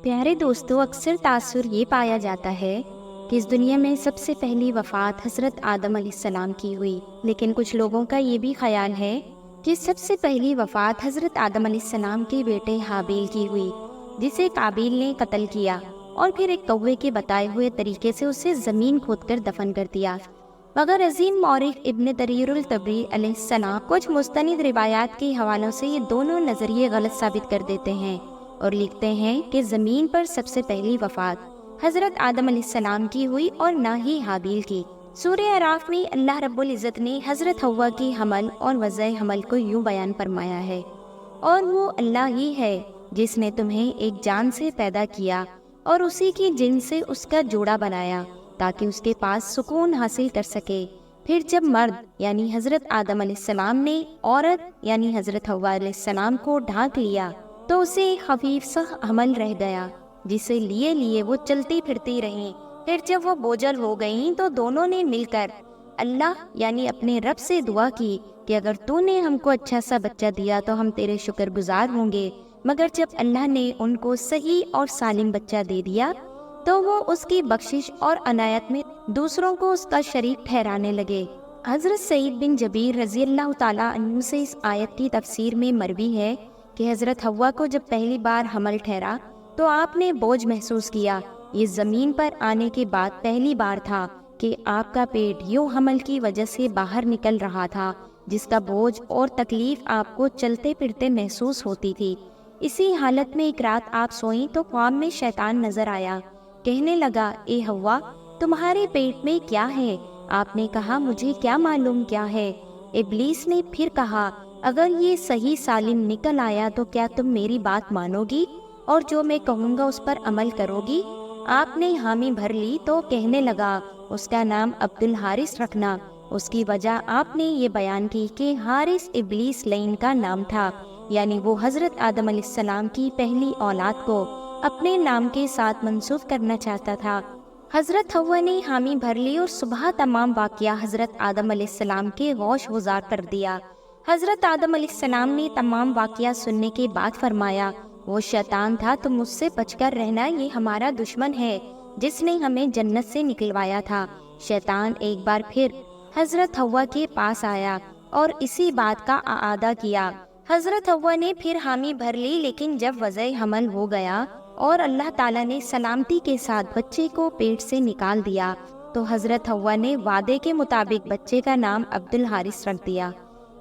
پیارے دوستو، اکثر تاثر یہ پایا جاتا ہے کہ اس دنیا میں سب سے پہلی وفات حضرت آدم علیہ السلام کی ہوئی، لیکن کچھ لوگوں کا یہ بھی خیال ہے کہ سب سے پہلی وفات حضرت آدم علیہ السلام کے بیٹے حابیل کی ہوئی، جسے قابیل نے قتل کیا اور پھر ایک کوے کے بتائے ہوئے طریقے سے اسے زمین کھود کر دفن کر دیا۔ مگر عظیم مورخ ابن جریر الطبری علیہ السلام کچھ مستند روایات کے حوالوں سے یہ دونوں نظریے غلط ثابت کر دیتے ہیں اور لکھتے ہیں کہ زمین پر سب سے پہلی وفات حضرت آدم علیہ السلام کی ہوئی اور نہ ہی حابیل کی۔ سورہ اعراف میں اللہ رب العزت نے حضرت حوا کی حمل اور وضع حمل کو یوں بیان فرمایا ہے، اور وہ اللہ ہی ہے جس نے تمہیں ایک جان سے پیدا کیا اور اسی کی جن سے اس کا جوڑا بنایا تاکہ اس کے پاس سکون حاصل کر سکے۔ پھر جب مرد یعنی حضرت آدم علیہ السلام نے عورت یعنی حضرت حوا علیہ السلام کو ڈھانک لیا تو اسے ایک خفیف سا حمل رہ گیا، جسے لیے وہ چلتی پھرتی رہیں۔ پھر جب وہ بوجھل ہو گئیں تو دونوں نے مل کر اللہ یعنی اپنے رب سے دعا کی کہ اگر تو نے ہم کو اچھا سا بچہ دیا تو ہم تیرے شکر گزار ہوں گے۔ مگر جب اللہ نے ان کو صحیح اور سالم بچہ دے دیا تو وہ اس کی بخشش اور عنایت میں دوسروں کو اس کا شریک ٹھہرانے لگے۔ حضرت سعید بن جبیر رضی اللہ تعالیٰ عنہ سے اس آیت کی تفسیر میں مروی ہے کہ حضرت حوا کو جب پہلی بار حمل ٹھہرا تو آپ نے بوجھ محسوس کیا۔ یہ زمین پر آنے کے بعد پہلی بار تھا کہ آپ کا پیٹ یوں حمل کی وجہ سے باہر نکل رہا تھا، جس کا بوجھ اور تکلیف آپ کو چلتے پھرتے محسوس ہوتی تھی۔ اسی حالت میں ایک رات آپ سوئیں تو خواب میں شیطان نظر آیا، کہنے لگا، اے حوا، تمہارے پیٹ میں کیا ہے؟ آپ نے کہا، مجھے کیا معلوم کیا ہے۔ ابلیس نے پھر کہا، اگر یہ صحیح سالم نکل آیا تو کیا تم میری بات مانو گی اور جو میں کہوں گا اس پر عمل کرو گی؟ آپ نے حامی بھر لی تو کہنے لگا، اس کا نام عبد الحارث رکھنا۔ اس کی وجہ آپ نے یہ بیان کی کہ حارث ابلیس لعین کا نام تھا، یعنی وہ حضرت آدم علیہ السلام کی پہلی اولاد کو اپنے نام کے ساتھ منسوب کرنا چاہتا تھا۔ حضرت حوا نے حامی بھر لی اور صبح تمام واقعہ حضرت آدم علیہ السلام کے غوش گزار کر دیا۔ حضرت آدم علیہ السلام نے تمام واقعہ سننے کے بعد فرمایا، وہ شیطان تھا، تم مجھ سے بچ کر رہنا، یہ ہمارا دشمن ہے جس نے ہمیں جنت سے نکلوایا تھا۔ شیطان ایک بار پھر حضرت حوا کے پاس آیا اور اسی بات کا اعادہ کیا۔ حضرت حوا نے پھر حامی بھر لی، لیکن جب وضع حمل ہو گیا اور اللہ تعالیٰ نے سلامتی کے ساتھ بچے کو پیٹ سے نکال دیا تو حضرت حوا نے وعدے کے مطابق بچے کا نام عبد الحارث رکھ دیا۔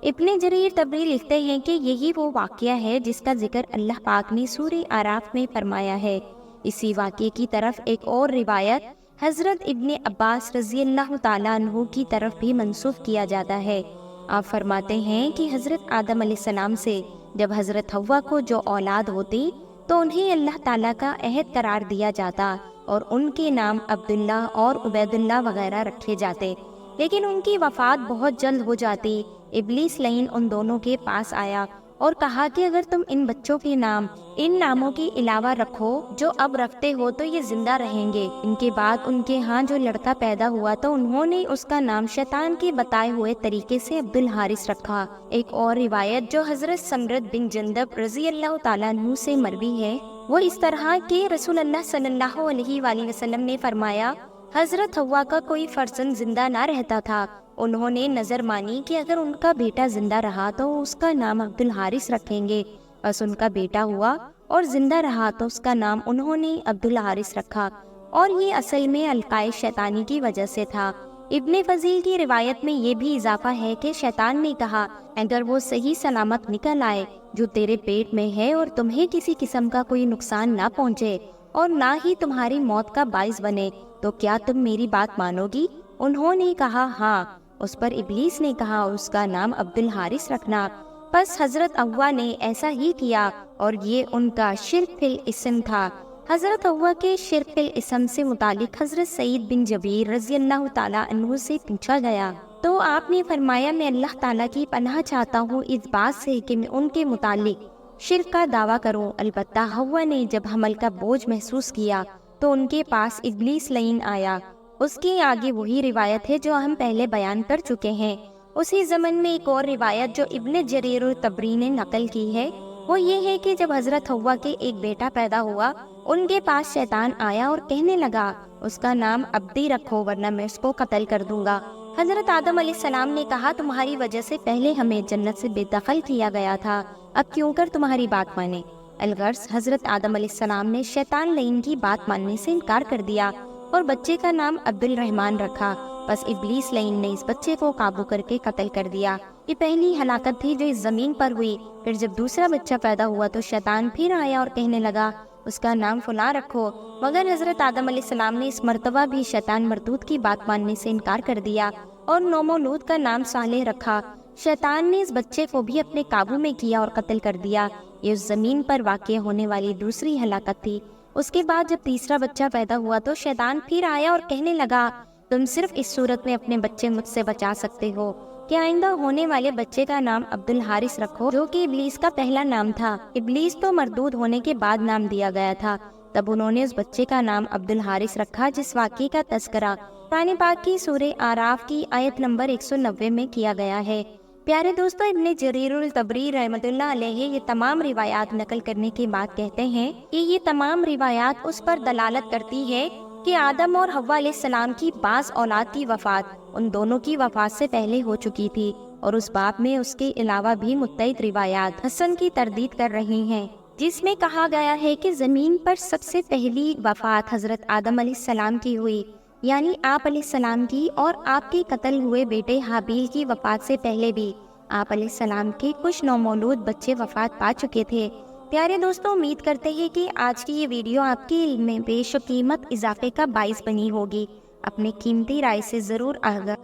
ابن جریر طبری لکھتے ہیں کہ یہی وہ واقعہ ہے جس کا ذکر اللہ پاک نے سورہ اعراف میں فرمایا ہے۔ اسی واقعے کی طرف ایک اور روایت حضرت ابن عباس رضی اللہ تعالیٰ عنہ کی طرف بھی منسوب کیا جاتا ہے۔ آپ فرماتے ہیں کہ حضرت آدم علیہ السلام سے جب حضرت حوا کو جو اولاد ہوتی تو انہیں اللہ تعالیٰ کا عہد قرار دیا جاتا اور ان کے نام عبداللہ اور عبید اللہ وغیرہ رکھے جاتے، لیکن ان کی وفات بہت جلد ہو جاتی۔ ابلیس لعین ان دونوں کے پاس آیا اور کہا کہ اگر تم ان بچوں کے نام ان ناموں کے علاوہ رکھو جو اب رکھتے ہو تو یہ زندہ رہیں گے۔ ان کے بعد ان کے ہاں جو لڑکا پیدا ہوا تو انہوں نے اس کا نام شیطان کے بتائے ہوئے طریقے سے عبد الحارث رکھا۔ ایک اور روایت جو حضرت سمرت بن جندب رضی اللہ تعالیٰ عنہ سے مروی ہے، وہ اس طرح کہ رسول اللہ صلی اللہ علیہ وآلہ وسلم نے فرمایا، حضرت حوا کا کوئی فرزند زندہ نہ رہتا تھا، انہوں نے نظر مانی کہ اگر ان کا بیٹا زندہ رہا تو اس کا نام عبد الحارث رکھیں گے۔ بس ان کا بیٹا ہوا اور زندہ رہا تو اس کا نام انہوں نے عبد الحارث رکھا، اور یہ اصل میں القائے شیطانی کی وجہ سے تھا۔ ابن فضیل کی روایت میں یہ بھی اضافہ ہے کہ شیطان نے کہا، اگر وہ صحیح سلامت نکل آئے جو تیرے پیٹ میں ہے اور تمہیں کسی قسم کا کوئی نقصان نہ پہنچے اور نہ ہی تمہاری موت کا باعث بنے تو کیا تم میری بات مانو گی؟ انہوں نے کہا، ہاں۔ اس پر ابلیس نے کہا، اس کا نام عبد الحارث رکھنا۔ پس حضرت حوا نے ایسا ہی کیا اور یہ ان کا شرک فی الاسم تھا۔ حضرت حوا کے شرک فی الاسم سے متعلق حضرت سعید بن جبیر رضی اللہ تعالیٰ عنہ سے پوچھا گیا تو آپ نے فرمایا، میں اللہ تعالیٰ کی پناہ چاہتا ہوں اس بات سے کہ میں ان کے متعلق شرک کا دعویٰ کروں۔ البتہ حوا نے جب حمل کا بوجھ محسوس کیا تو ان کے پاس ابلیس لعین آیا۔ اس کے آگے وہی روایت ہے جو ہم پہلے بیان کر چکے ہیں۔ اسی زمن میں ایک اور روایت جو ابن جریر الطبری نے نقل کی ہے وہ یہ ہے کہ جب حضرت حوا کے ایک بیٹا پیدا ہوا ان کے پاس شیطان آیا اور کہنے لگا اس کا نام عبدی رکھو ورنہ میں اس کو قتل کر دوں گا۔ حضرت آدم علیہ السلام نے کہا تمہاری وجہ سے پہلے ہمیں جنت سے بے دخل کیا گیا تھا، اب کیوں کر تمہاری بات مانے۔ الغرض حضرت آدم علیہ السلام نے شیطان لعین کی بات ماننے سے انکار کر دیا اور بچے کا نام عبد الرحمن رکھا۔ بس ابلیس لعین نے اس بچے کو قابو کر کے قتل کر دیا۔ یہ پہلی ہلاکت تھی جو اس زمین پر ہوئی۔ پھر جب دوسرا بچہ پیدا ہوا تو شیطان پھر آیا اور کہنے لگا اس کا نام فلاں رکھو، مگر حضرت آدم علیہ السلام نے اس مرتبہ بھی شیطان مردود کی بات ماننے سے انکار کر دیا اور نومولود کا نام صالح رکھا۔ شیطان نے اس بچے کو بھی اپنے قابو میں کیا اور قتل کر دیا۔ یہ اس زمین پر واقع ہونے والی دوسری ہلاکت تھی۔ اس کے بعد جب تیسرا بچہ پیدا ہوا تو شیطان پھر آیا اور کہنے لگا تم صرف اس صورت میں اپنے بچے مجھ سے بچا سکتے ہو کہ آئندہ ہونے والے بچے کا نام عبد الحارث رکھو، جو کہ ابلیس کا پہلا نام تھا۔ ابلیس تو مردود ہونے کے بعد نام دیا گیا تھا، تب انہوں نے اس بچے کا نام عبد الحارث رکھا، جس واقعے کا تذکرہ قرآن پاک کی سورہ اعراف کی آیت نمبر 190 میں کیا گیا ہے۔ پیارے دوستو، ابن جریر الطبری رحمۃ اللہ علیہ یہ تمام روایات نقل کرنے کے بعد کہتے ہیں کہ یہ تمام روایات اس پر دلالت کرتی ہے کہ آدم اور حوا علیہ السلام کی بعض اولاد کی وفات ان دونوں کی وفات سے پہلے ہو چکی تھی، اور اس باب میں اس کے علاوہ بھی متعدد روایات حسن کی تردید کر رہی ہیں، جس میں کہا گیا ہے کہ زمین پر سب سے پہلی وفات حضرت آدم علیہ السلام کی ہوئی، یعنی آپ علیہ السلام کی، اور آپ کے قتل ہوئے بیٹے حابیل کی وفات سے پہلے بھی آپ علیہ السلام کے کچھ نومولود بچے وفات پا چکے تھے۔ پیارے دوستوں، امید کرتے ہیں کہ آج کی یہ ویڈیو آپ کے علم میں بیش و قیمت اضافے کا باعث بنی ہوگی۔ اپنے قیمتی رائے سے ضرور آگاہ